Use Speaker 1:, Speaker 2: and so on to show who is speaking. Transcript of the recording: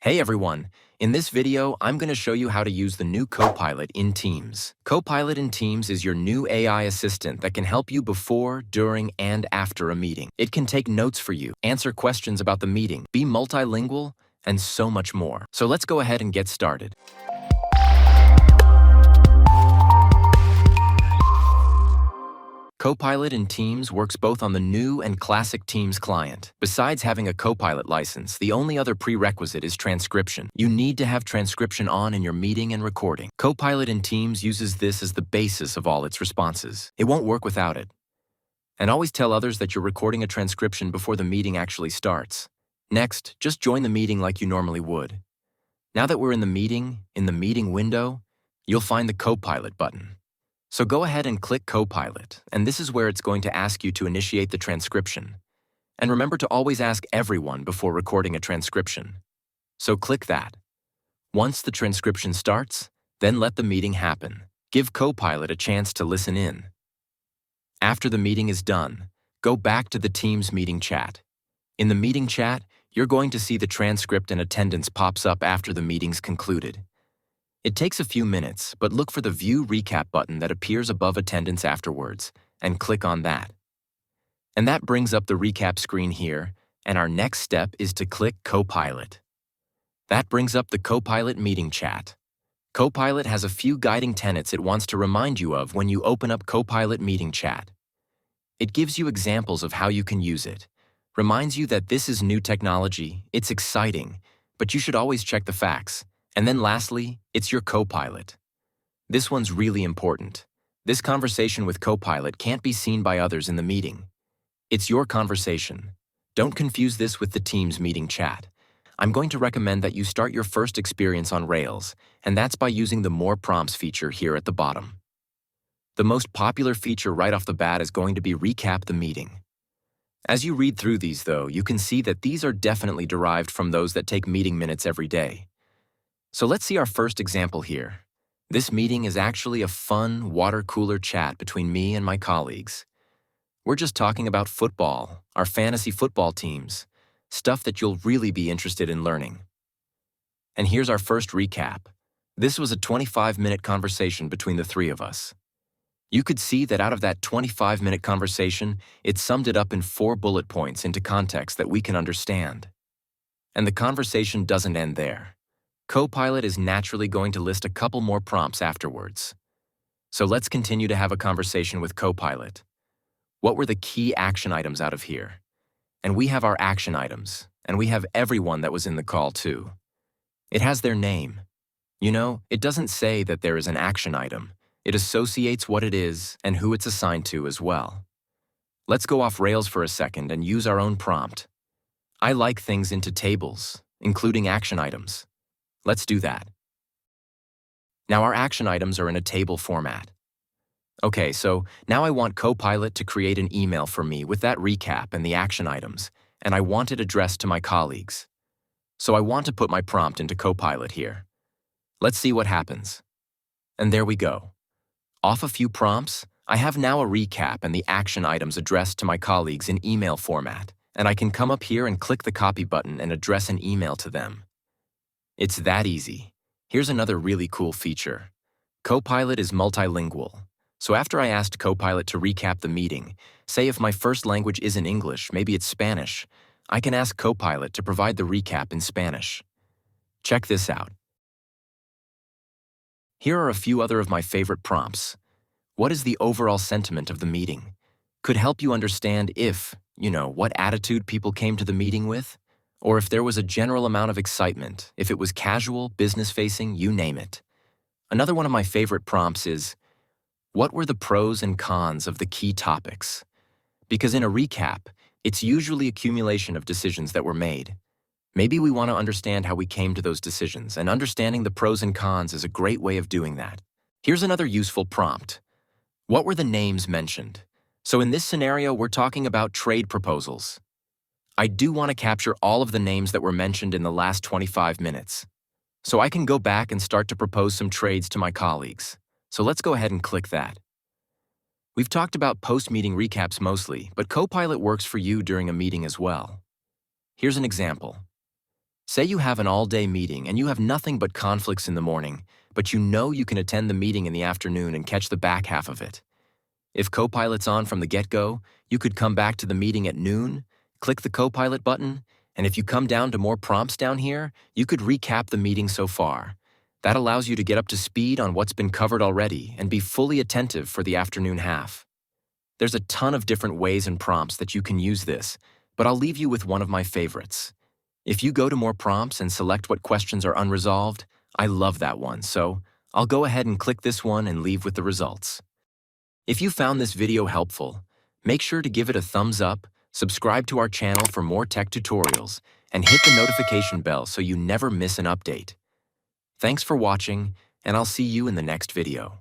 Speaker 1: Hey everyone! In this video, I'm going to show you how to use the new Copilot in Teams. Copilot in Teams is your new AI assistant that can help you before, during, and after a meeting. It can take notes for you, answer questions about the meeting, be multilingual, and so much more. So let's go ahead and get started. Copilot in Teams works both on the new and classic Teams client. Besides having a Copilot license, the only other prerequisite is transcription. You need to have transcription on in your meeting and recording. Copilot in Teams uses this as the basis of all its responses. It won't work without it. And always tell others that you're recording a transcription before the meeting actually starts. Next, just join the meeting like you normally would. Now that we're in the meeting window, you'll find the Copilot button. So go ahead and click Copilot, and this is where it's going to ask you to initiate the transcription. And remember to always ask everyone before recording a transcription. So click that. Once the transcription starts, then let the meeting happen. Give Copilot a chance to listen in. After the meeting is done, go back to the Teams meeting chat. In the meeting chat, you're going to see the transcript and attendance pops up after the meeting's concluded. It takes a few minutes, but look for the View Recap button that appears above attendance afterwards, and click on that. And that brings up the recap screen here, and our next step is to click Copilot. That brings up the Copilot meeting chat. Copilot has a few guiding tenets it wants to remind you of when you open up Copilot meeting chat. It gives you examples of how you can use it, reminds you that this is new technology, it's exciting, but you should always check the facts. And then lastly, it's your Copilot. This one's really important. This conversation with Copilot can't be seen by others in the meeting. It's your conversation. Don't confuse this with the Teams meeting chat. I'm going to recommend that you start your first experience on Rails, and that's by using the More Prompts feature here at the bottom. The most popular feature right off the bat is going to be Recap the Meeting. As you read through these, though, you can see that these are definitely derived from those that take meeting minutes every day. So let's see our first example here. This meeting is actually a fun water cooler chat between me and my colleagues. We're just talking about football, our fantasy football teams, stuff that you'll really be interested in learning. And here's our first recap. This was a 25-minute conversation between the three of us. You could see that out of that 25-minute conversation, it summed it up in 4 bullet points into context that we can understand. And the conversation doesn't end there. Copilot is naturally going to list a couple more prompts afterwards. So let's continue to have a conversation with Copilot. What were the key action items out of here? And we have our action items, and we have everyone that was in the call too. It has their name. You know, it doesn't say that there is an action item. It associates what it is and who it's assigned to as well. Let's go off Rails for a second and use our own prompt. I like things into tables, including action items. Let's do that. Now our action items are in a table format. Okay, so now I want Copilot to create an email for me with that recap and the action items, and I want it addressed to my colleagues. So I want to put my prompt into Copilot here. Let's see what happens. And there we go. Off a few prompts, I have now a recap and the action items addressed to my colleagues in email format, and I can come up here and click the copy button and address an email to them. It's that easy. Here's another really cool feature. Copilot is multilingual. So after I asked Copilot to recap the meeting, say if my first language isn't English, maybe it's Spanish, I can ask Copilot to provide the recap in Spanish. Check this out. Here are a few other of my favorite prompts. What is the overall sentiment of the meeting? Could help you understand what attitude people came to the meeting with. Or if there was a general amount of excitement, if it was casual, business-facing, you name it. Another one of my favorite prompts is, what were the pros and cons of the key topics? Because in a recap, it's usually accumulation of decisions that were made. Maybe we want to understand how we came to those decisions, and understanding the pros and cons is a great way of doing that. Here's another useful prompt. What were the names mentioned? So in this scenario, we're talking about trade proposals. I do want to capture all of the names that were mentioned in the last 25 minutes. So I can go back and start to propose some trades to my colleagues. So let's go ahead and click that. We've talked about post-meeting recaps mostly, but Copilot works for you during a meeting as well. Here's an example. Say you have an all-day meeting and you have nothing but conflicts in the morning, but you know you can attend the meeting in the afternoon and catch the back half of it. If Copilot's on from the get-go, you could come back to the meeting at noon, click the Copilot button, and if you come down to more prompts down here, you could recap the meeting so far. That allows you to get up to speed on what's been covered already and be fully attentive for the afternoon half. There's a ton of different ways and prompts that you can use this, but I'll leave you with one of my favorites. If you go to more prompts and select what questions are unresolved, I love that one, so I'll go ahead and click this one and leave with the results. If you found this video helpful, make sure to give it a thumbs up, subscribe to our channel for more tech tutorials, and hit the notification bell so you never miss an update. Thanks for watching, and I'll see you in the next video.